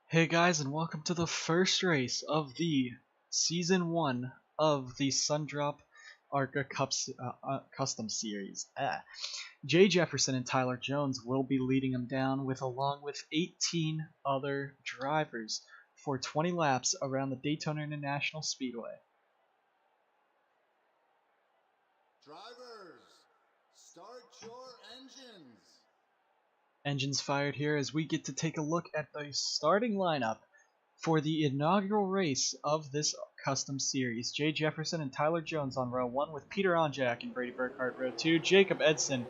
Hey guys, and welcome to the first race of the Season 1 of the SunDrop Arca Custom Series. Jay Jefferson and Tyler Jones will be leading them down along with 18 other drivers for 20 laps around the Daytona International Speedway. Drivers, start your engines. Engines fired here as we get to take a look at the starting lineup for the inaugural race of this custom series. Jay Jefferson and Tyler Jones on row 1 with Peter Onjak and Brady Burkhart row 2, Jacob Edson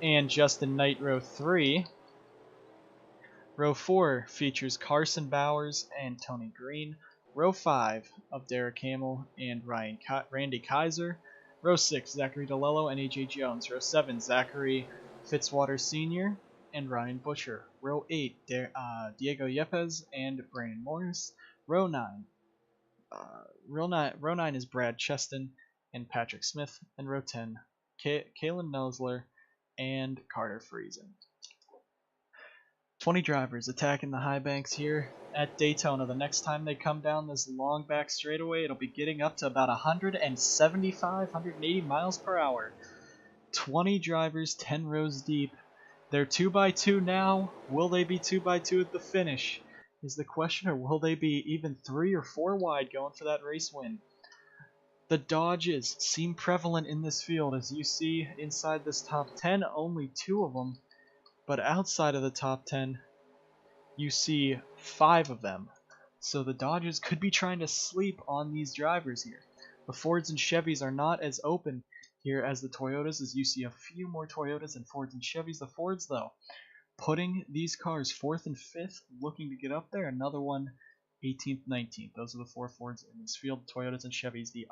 and Justin Knight row 3. Row 4 features Carson Bowers and Tony Green. Row 5 of Derek Hamill and Randy Kaiser. Row 6, Zachary DeLello and AJ Jones. Row 7, Zachary Fitzwater Sr. and Ryan Butcher. Row 8, Diego Yepes and Brandon Morris. Row 9, row 9 is Brad Cheston and Patrick Smith. And row 10, Kalen Nosler and Carter Friesen. 20 drivers attacking the high banks here at Daytona. The next time they come down this long back straightaway, it'll be getting up to about 175, 180 miles per hour. 20 drivers, 10 rows deep. They're 2x2 now. Will they be 2x2 at the finish is the question, or will they be even 3 or 4 wide going for that race win? The Dodges seem prevalent in this field. As you see inside this top 10, only 2 of them. But outside of the top 10, you see 5 of them. So the Dodgers could be trying to sleep on these drivers here. The Fords and Chevys are not as open here as the Toyotas, as you see a few more Toyotas than Fords and Chevys. The Fords, though, putting these cars 4th and 5th, looking to get up there. Another one 18th, 19th. Those are the 4 Fords in this field. Toyotas and Chevys, the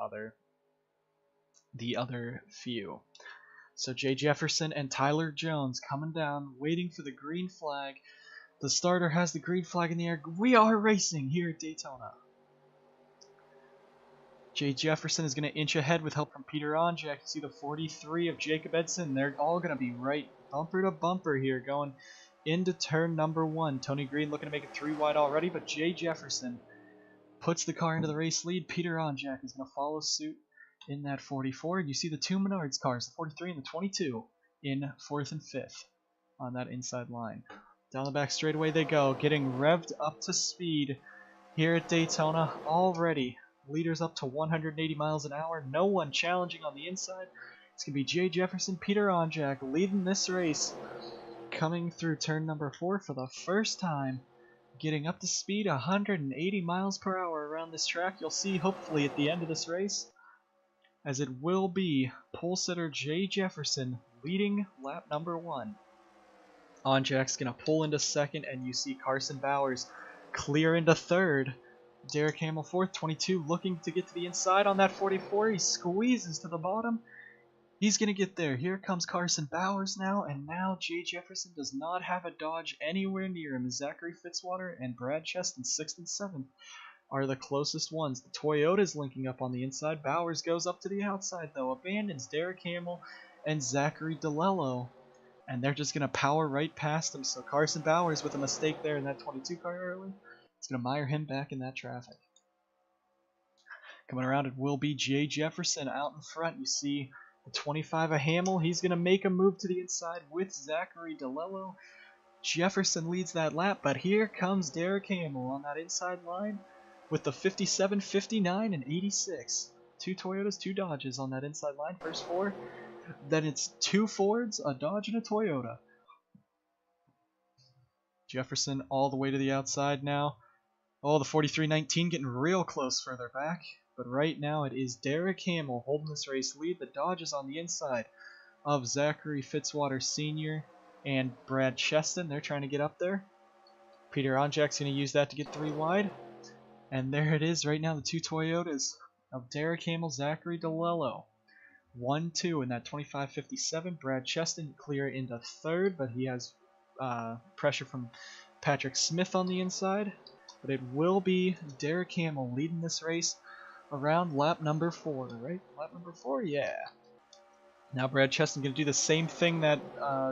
other few. So Jay Jefferson and Tyler Jones coming down, waiting for the green flag. The starter has the green flag in the air. We are racing here at Daytona. Jay Jefferson is going to inch ahead with help from Peter Onjak. You see the 43 of Jacob Edson. They're all going to be right bumper to bumper here going into turn number 1. Tony Green looking to make it 3 wide already, but Jay Jefferson puts the car into the race lead. Peter Onjak is going to follow suit in that 44. And you see the 2 Menards cars, the 43 and the 22, in 4th and 5th on that inside line. Down the back straightaway they go, getting revved up to speed here at Daytona already. Leaders up to 180 miles an hour. No one challenging on the inside. It's going to be Jay Jefferson, Peter Onjak leading this race, coming through turn number 4 for the first time, getting up to speed 180 miles per hour around this track. You'll see hopefully at the end of this race, as it will be pole sitter Jay Jefferson leading lap number 1. Onjak's going to pull into 2nd, and you see Carson Bowers clear into 3rd. Derek Hamill 4th, 22 looking to get to the inside on that 44. He squeezes to the bottom. He's going to get there. Here comes Carson Bowers now, and now Jay Jefferson does not have a Dodge anywhere near him. Zachary Fitzwater and Brad Cheston, 6th and 7th, are the closest ones. The Toyota's linking up on the inside. Bowers goes up to the outside, though, abandons Derek Hamill and Zachary DeLello, and they're just going to power right past him. So Carson Bowers, with a mistake there in that 22 car early, it's going to mire him back in that traffic. Coming around, it will be Jay Jefferson out in front. You see the 25 of Hamill. He's going to make a move to the inside with Zachary DeLello. Jefferson leads that lap, but here comes Derek Hamill on that inside line with the 57, 59, and 86. 2 Toyotas, 2 Dodges on that inside line. First 4. Then it's 2 Fords, a Dodge, and a Toyota. Jefferson all the way to the outside now. Oh, the 43-19 getting real close further back. But right now it is Derek Hamill holding this race lead. The Dodge is on the inside of Zachary Fitzwater Sr. and Brad Cheston. They're trying to get up there. Peter Onjak's going to use that to get 3 wide. And there it is right now, the 2 Toyotas of Derek Hamill, Zachary DeLello. 1-2 in that 25-57. Brad Cheston clear into 3rd, but he has pressure from Patrick Smith on the inside. But it will be Derek Hamill leading this race around lap number 4, right? Lap number 4, yeah. Now Brad Cheston going to do the same thing that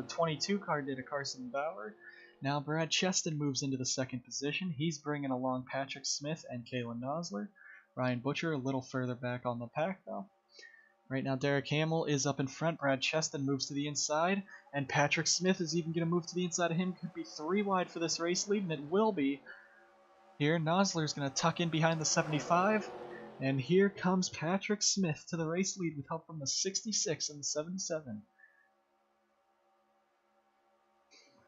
22 car did to Carson Bauer. Now Brad Cheston moves into the second position. He's bringing along Patrick Smith and Kalen Nosler. Ryan Butcher a little further back on the pack though. Right now Derek Hamill is up in front. Brad Cheston moves to the inside. And Patrick Smith is even going to move to the inside of him. Could be 3 wide for this race lead, and it will be. Here Nosler's going to tuck in behind the 75. And here comes Patrick Smith to the race lead with help from the 66 and the 77.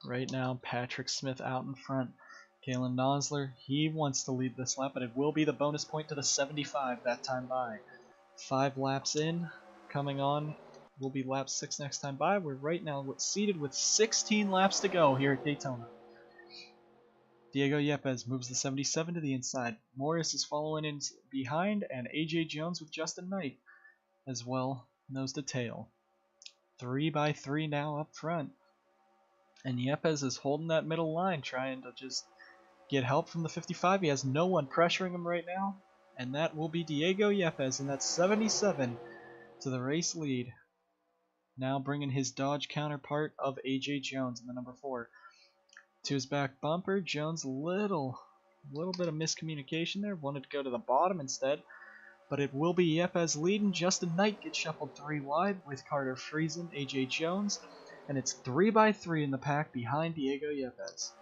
Right now, Patrick Smith out in front. Kalen Nosler, he wants to lead this lap, but it will be the bonus point to the 75 that time by. 5 laps in, coming on, will be lap 6 next time by. We're right now seated with 16 laps to go here at Daytona. Diego Yepes moves the 77 to the inside. Morris is following in behind, and AJ Jones with Justin Knight as well, nose to tail. 3 by 3 now up front. And Yepes is holding that middle line, trying to just get help from the 55. He has no one pressuring him right now. And that will be Diego Yepes in that 77 to the race lead. Now bringing his Dodge counterpart of AJ Jones in the number 4. To his back bumper, Jones little bit of miscommunication there. Wanted to go to the bottom instead. But it will be Yepes leading. Justin Knight gets shuffled 3 wide with Carter Friesen, AJ Jones. And it's 3 by 3 in the pack behind Diego Yepes.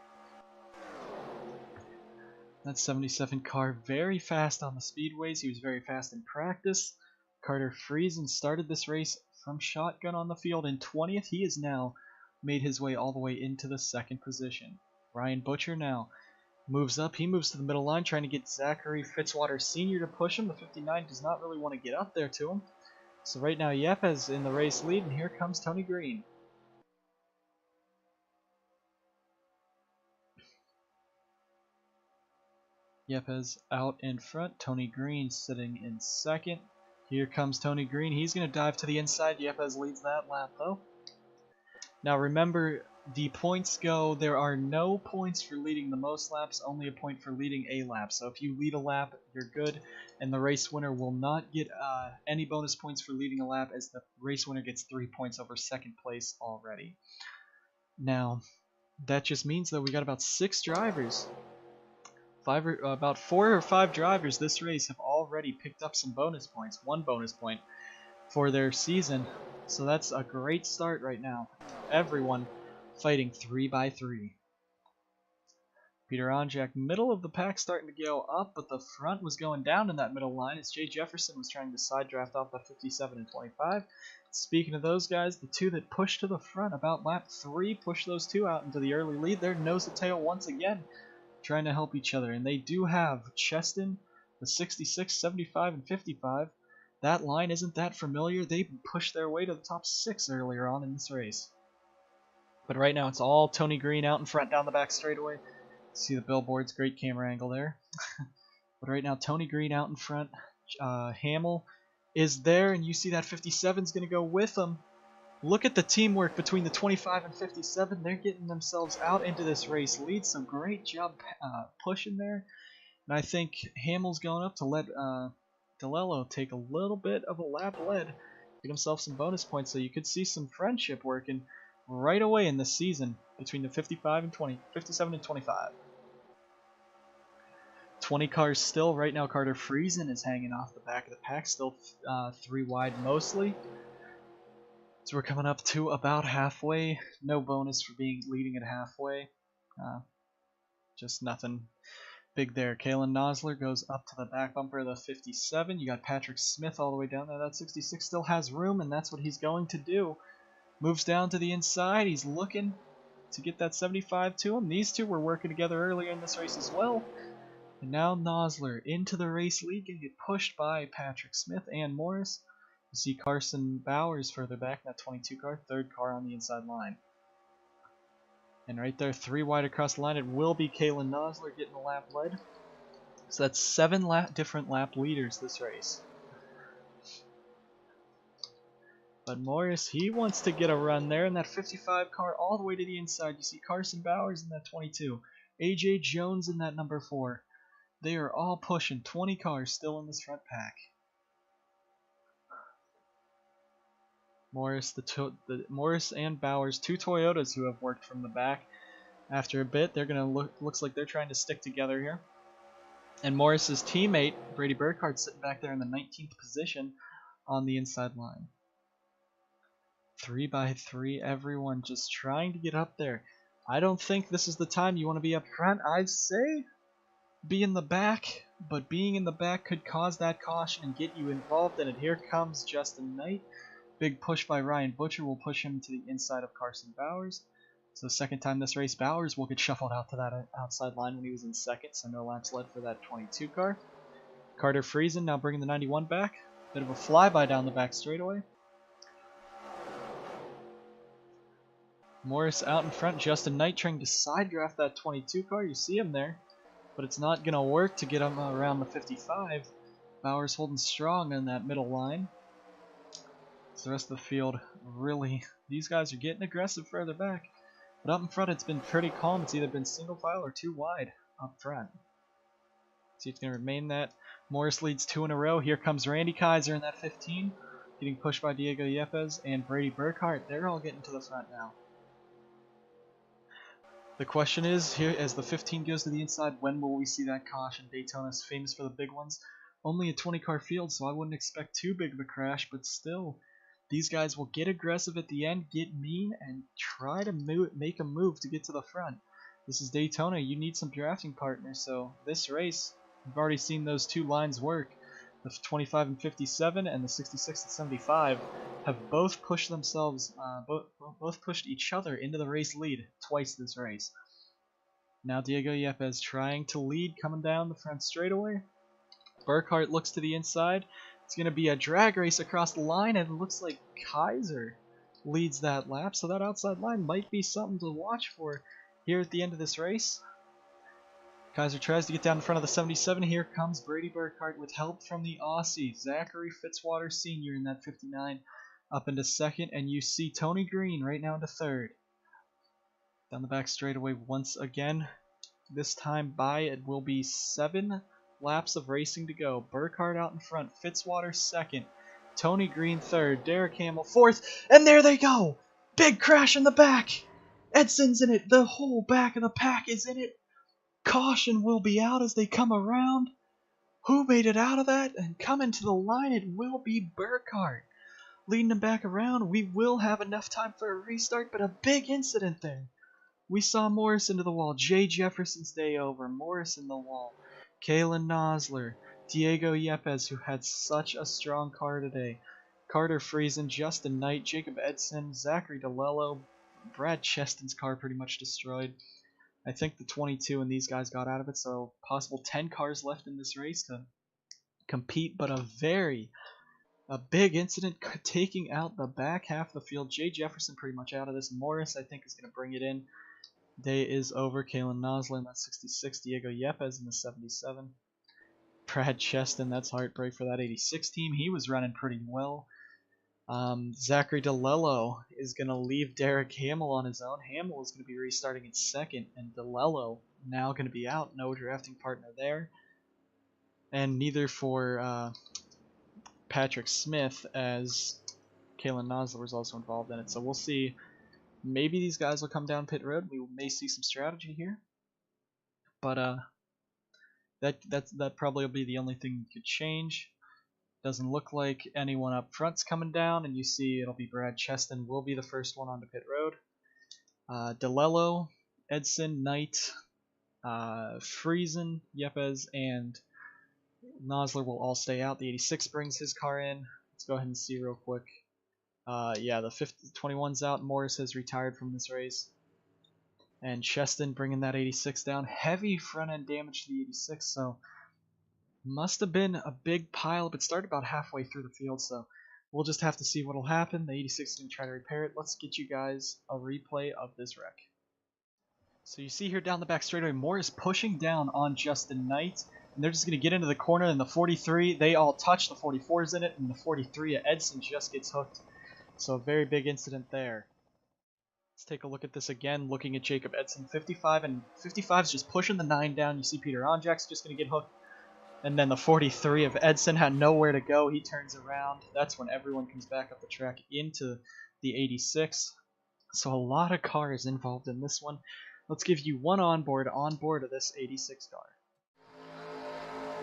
That 77 car very fast on the speedways. He was very fast in practice. Carter Friesen started this race from shotgun on the field in 20th. He has now made his way all the way into the 2nd position. Ryan Butcher now moves up. He moves to the middle line trying to get Zachary Fitzwater Sr. to push him. The 59 does not really want to get up there to him. So right now Yepes in the race lead, and here comes Tony Green. Yepes out in front. Tony Green sitting in 2nd. Here comes Tony Green. He's going to dive to the inside. Yepes leads that lap though. Now remember, the points go, there are no points for leading the most laps, only a point for leading a lap. So if you lead a lap, you're good, and the race winner will not get any bonus points for leading a lap, as the race winner gets 3 points over 2nd place already. Now, that just means that we got about 6 drivers. About 4 or 5 drivers this race have already picked up some bonus points, 1 bonus point for their season. So that's a great start right now. Everyone fighting 3 by 3. Peter Onjak, middle of the pack, starting to go up, but the front was going down in that middle line as Jay Jefferson was trying to side draft off the 57 and 25. Speaking of those guys, the 2 that pushed to the front about lap 3 pushed those 2 out into the early lead. They're nose to tail once again, trying to help each other. And they do have Cheston, the 66, 75, and 55. That line isn't that familiar. They pushed their way to the top 6 earlier on in this race. But right now it's all Tony Green out in front down the back straightaway. See the billboards, great camera angle there. But right now Tony Green out in front. Hamill is there, and you see that 57 is going to go with him. Look at the teamwork between the 25 and 57. They're getting themselves out into this race lead. So great job pushing there. And I think Hamill's going up to let DeLello take a little bit of a lap lead, get himself some bonus points. So you could see some friendship working right away in this season between the 57 and 25. 20 cars still. Right now Carter Friesen is hanging off the back of the pack, still 3 wide mostly. So we're coming up to about halfway. No bonus for leading at halfway. Just nothing big there. Kalen Nosler goes up to the back bumper of the 57. You got Patrick Smith all the way down there. That 66 still has room, and that's what he's going to do. Moves down to the inside. He's looking to get that 75 to him. These 2 were working together earlier in this race as well. And now Nosler into the race lead, going to get pushed by Patrick Smith and Morris. You see Carson Bowers further back, that 22 car, 3rd car on the inside line. And right there, 3 wide across the line, it will be Kalen Nosler getting the lap led. So that's 7 different lap leaders this race. But Morris, he wants to get a run there in that 55 car all the way to the inside. You see Carson Bowers in that 22, AJ Jones in that number 4. They are all pushing 20 cars still in this front pack. Morris and Bowers, 2 Toyotas who have worked from the back. After a bit, they're gonna looks like they're trying to stick together here. And Morris's teammate, Brady Burkhardt, sitting back there in the 19th position on the inside line. 3 by 3, everyone just trying to get up there. I don't think this is the time you want to be up front. I'd say be in the back, but being in the back could cause that caution and get you involved in it. Here comes Justin Knight. Big push by Ryan Butcher will push him to the inside of Carson Bowers. So second time this race, Bowers will get shuffled out to that outside line when he was in second, so no laps led for that 22 car. Carter Friesen now bringing the 91 back. Bit of a flyby down the back straightaway. Morris out in front. Justin Knight trying to side draft that 22 car. You see him there, but it's not going to work to get him around the 55. Bowers holding strong on that middle line. So the rest of the field really, these guys are getting aggressive further back. But up in front, it's been pretty calm. It's either been single file or too wide up front. See if it's going to remain that. Morris leads 2 in a row. Here comes Randy Kaiser in that 15, getting pushed by Diego Yepes and Brady Burkhardt. They're all getting to the front now. The question is, here as the 15 goes to the inside, when will we see that caution? Daytona's famous for the big ones. Only a 20-car field, so I wouldn't expect too big of a crash, but still, these guys will get aggressive at the end, get mean, and try to make a move to get to the front. This is Daytona. You need some drafting partners, so this race, we've already seen those two lines work. The 25 and 57 and the 66 and 75 have both pushed themselves, both pushed each other into the race lead twice this race. Now Diego Yepes trying to lead coming down the front straightaway. Burkhardt looks to the inside. It's going to be a drag race across the line, and it looks like Kaiser leads that lap, so that outside line might be something to watch for here at the end of this race. Kaiser tries to get down in front of the 77. Here comes Brady Burkhardt with help from the Aussie, Zachary Fitzwater Sr. in that 59 up into second, and you see Tony Green right now into third. Down the back straightaway once again. This time by it will be 7 laps of racing to go. Burkhardt out in front, Fitzwater second, Tony Green third, Derek Hamill fourth, and there they go! Big crash in the back! Edson's in it, the whole back of the pack is in it. Caution will be out as they come around. Who made it out of that? And coming to the line, it will be Burkhardt. Leading them back around, we will have enough time for a restart, but a big incident there. We saw Morris into the wall, Jay Jefferson's day over, Morris in the wall, Kalen Nosler, Diego Yepes, who had such a strong car today, Carter Friesen, Justin Knight, Jacob Edson, Zachary DeLello, Brad Cheston's car pretty much destroyed. I think the 22 and these guys got out of it, so possible 10 cars left in this race to compete, but a big incident taking out the back half of the field. Jay Jefferson pretty much out of this. Morris, I think, is going to bring it in. Day is over. Kalen Nosler in that 66. Diego Yepes in the 77. Brad Cheston, that's heartbreak for that 86 team. He was running pretty well. Zachary DeLello is going to leave Derek Hamill on his own. Hamill is going to be restarting in second, and DeLello now going to be out. No drafting partner there. And neither for Patrick Smith, as Kalen Nosler was also involved in it. So we'll see. Maybe these guys will come down pit road. We may see some strategy here. But that probably will be the only thing that could change. Doesn't look like anyone up front's coming down, and you see it'll be Brad Cheston will be the first one onto pit road. DeLello, Edson, Knight, Friesen, Yepes, and Nosler will all stay out. The 86 brings his car in. Let's go ahead and see real quick. Yeah, the 21's out. Morris has retired from this race. And Cheston bringing that 86 down. Heavy front-end damage to the 86, so must have been a big pile, but started about halfway through the field, so we'll just have to see what will happen. The 86 is going to try to repair it. Let's get you guys a replay of this wreck. So you see here down the back straightaway, Morris pushing down on Justin Knight, and they're just going to get into the corner, and the 43, they all touch, the 44's in it, and the 43 at Edson just gets hooked. So a very big incident there. Let's take a look at this again, looking at Jacob Edson, 55, and 55's just pushing the 9 down. You see Peter Onjak's just going to get hooked. And then the 43 of Edson had nowhere to go. He turns around. That's when everyone comes back up the track into the 86. So a lot of cars involved in this one. Let's give you one onboard of this 86 car.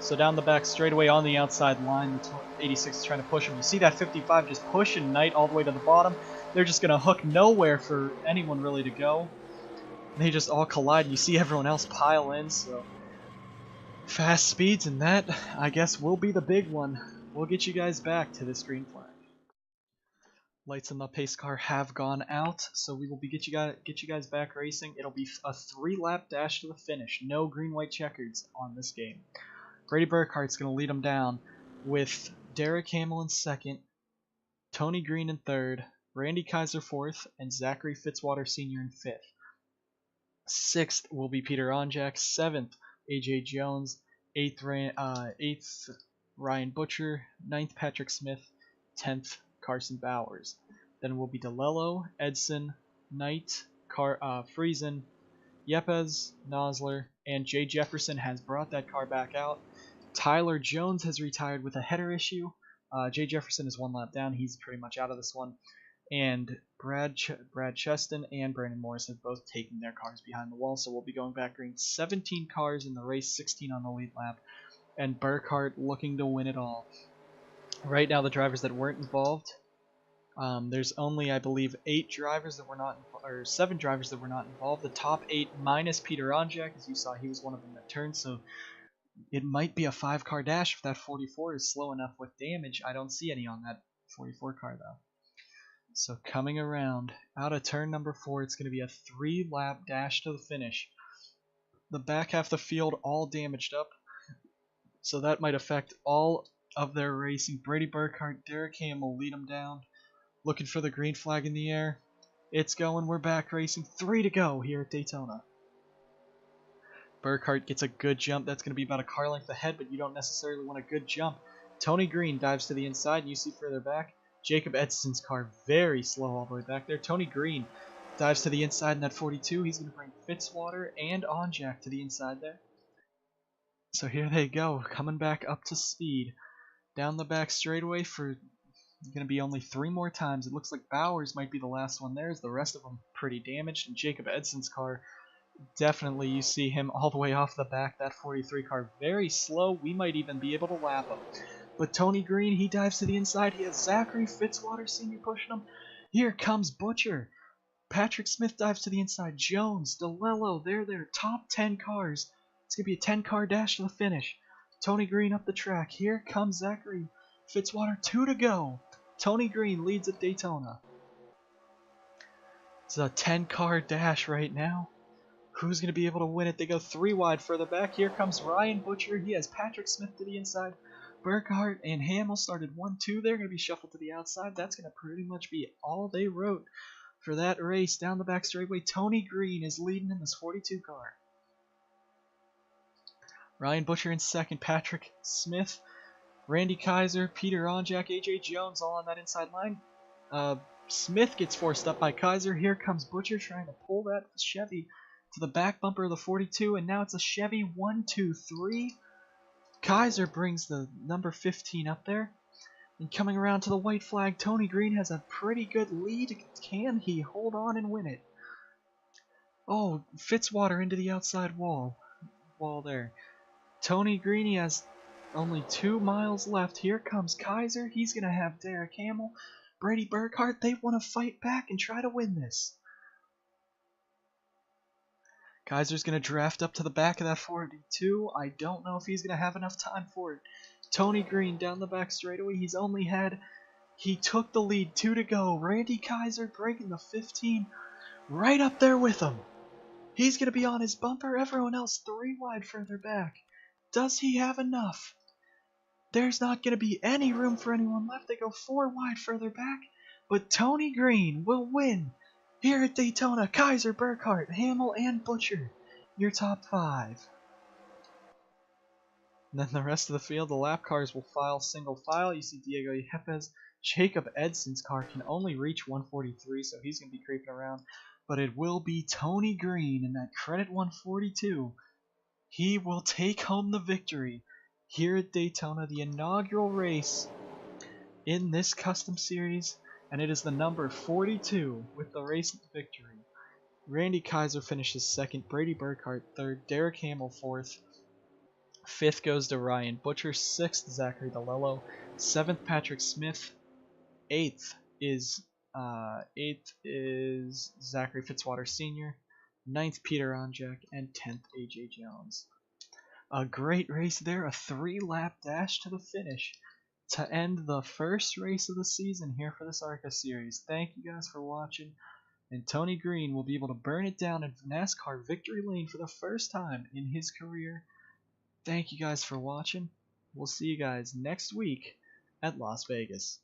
So down the back straightaway on the outside line, the 86 is trying to push him. You see that 55 just pushing Knight all the way to the bottom. They're just going to hook nowhere for anyone really to go. They just all collide, and you see everyone else pile in, so fast speeds, and that, I guess, will be the big one. We'll get you guys back to this green flag. Lights on the pace car have gone out, so we will get you guys back racing. It'll be a 3-lap dash to the finish. No green, white checkers on this game. Brady Burkhart's going to lead them down with Derek Hamill in second, Tony Green in third, Randy Kaiser fourth, and Zachary Fitzwater Sr. in fifth. Sixth will be Peter Onjak, seventh AJ Jones, eighth Ryan Butcher, ninth Patrick Smith, 10th Carson Bowers. Then will be DeLello, Edson, Knight, Friesen, Yepes, Nosler, and Jay Jefferson has brought that car back out. Tyler Jones has retired with a header issue. Jay Jefferson is 1 lap down. He's pretty much out of this one. And Brad Cheston and Brandon Morris have both taken their cars behind the wall, so we'll be going back green. 17 cars in the race, 16 on the lead lap, and Burkhart looking to win it all. Right now, the drivers that weren't involved, there's only, I believe, 7 drivers that were not involved. The top 8 minus Peter Onjak, as you saw, he was one of them that turned, so it might be a 5-car dash if that 44 is slow enough with damage. I don't see any on that 44 car, though. So coming around, out of turn number 4, it's going to be a 3-lap dash to the finish. The back half of the field all damaged up, so that might affect all of their racing. Brady Burkhart, Derek Hamill lead them down, looking for the green flag in the air. It's going, we're back racing. 3 to go here at Daytona. Burkhart gets a good jump. That's going to be about a car length ahead, but you don't necessarily want a good jump. Tony Green dives to the inside, and you see further back Jacob Edson's car very slow all the way back there. Tony Green dives to the inside in that 42. He's going to bring Fitzwater and Onjak to the inside there. So here they go, coming back up to speed. Down the back straightaway for going to be only 3 more times. It looks like Bowers might be the last one there, as the rest of them pretty damaged. And Jacob Edson's car, definitely you see him all the way off the back. That 43 car very slow. We might even be able to lap him. But Tony Green, he dives to the inside. He has Zachary Fitzwater Sr. pushing him. Here comes Butcher. Patrick Smith dives to the inside. Jones, DeLello, they're there. Top 10 cars. It's going to be a 10-car dash to the finish. Tony Green up the track. Here comes Zachary Fitzwater. 2 to go. Tony Green leads at Daytona. It's a 10-car dash right now. Who's going to be able to win it? They go 3 wide further back. Here comes Ryan Butcher. He has Patrick Smith to the inside. Burkhart and Hamill started 1-2. They're going to be shuffled to the outside. That's going to pretty much be all they wrote for that race. Down the back straightaway, Tony Green is leading in this 42 car. Ryan Butcher in second, Patrick Smith, Randy Kaiser, Peter Onjak, AJ Jones all on that inside line. Smith gets forced up by Kaiser. Here comes Butcher trying to pull that Chevy to the back bumper of the 42, and now it's a Chevy 1-2-3. Kaiser brings the number 15 up there. And coming around to the white flag, Tony Green has a pretty good lead. Can he hold on and win it? Oh, Fitzwater into the outside wall there. Tony Green, he has only 2 miles left. Here comes Kaiser. He's going to have Derek Hamill. Brady Burkhart, they want to fight back and try to win this. Kaiser's going to draft up to the back of that 42. I don't know if he's going to have enough time for it. Tony Green down the back straightaway. He took the lead. 2 to go. Randy Kaiser breaking the 15. Right up there with him. He's going to be on his bumper. Everyone else 3 wide further back. Does he have enough? There's not going to be any room for anyone left. They go 4 wide further back. But Tony Green will win. Here at Daytona, Kaiser, Burkhart, Hamill, and Butcher, your top 5. And then the rest of the field, the lap cars will file single file. You see Diego Yepes. Jacob Edson's car can only reach 143, so he's going to be creeping around. But it will be Tony Green in that credit 142. He will take home the victory here at Daytona, the inaugural race in this custom series. And it is the number 42 with the race victory. Randy Kaiser finishes second, Brady Burkhart third, Derek Hamill fourth, fifth goes to Ryan Butcher, sixth Zachary DeLello, seventh Patrick Smith, eighth is Zachary Fitzwater Sr., ninth Peter Onjek, and 10th AJ Jones. A great race there, a 3-lap dash to the finish to end the first race of the season here for this Arca series. Thank you guys for watching, and Tony Green will be able to burn it down in NASCAR victory lane for the first time in his career. Thank you guys for watching. We'll see you guys next week at Las Vegas.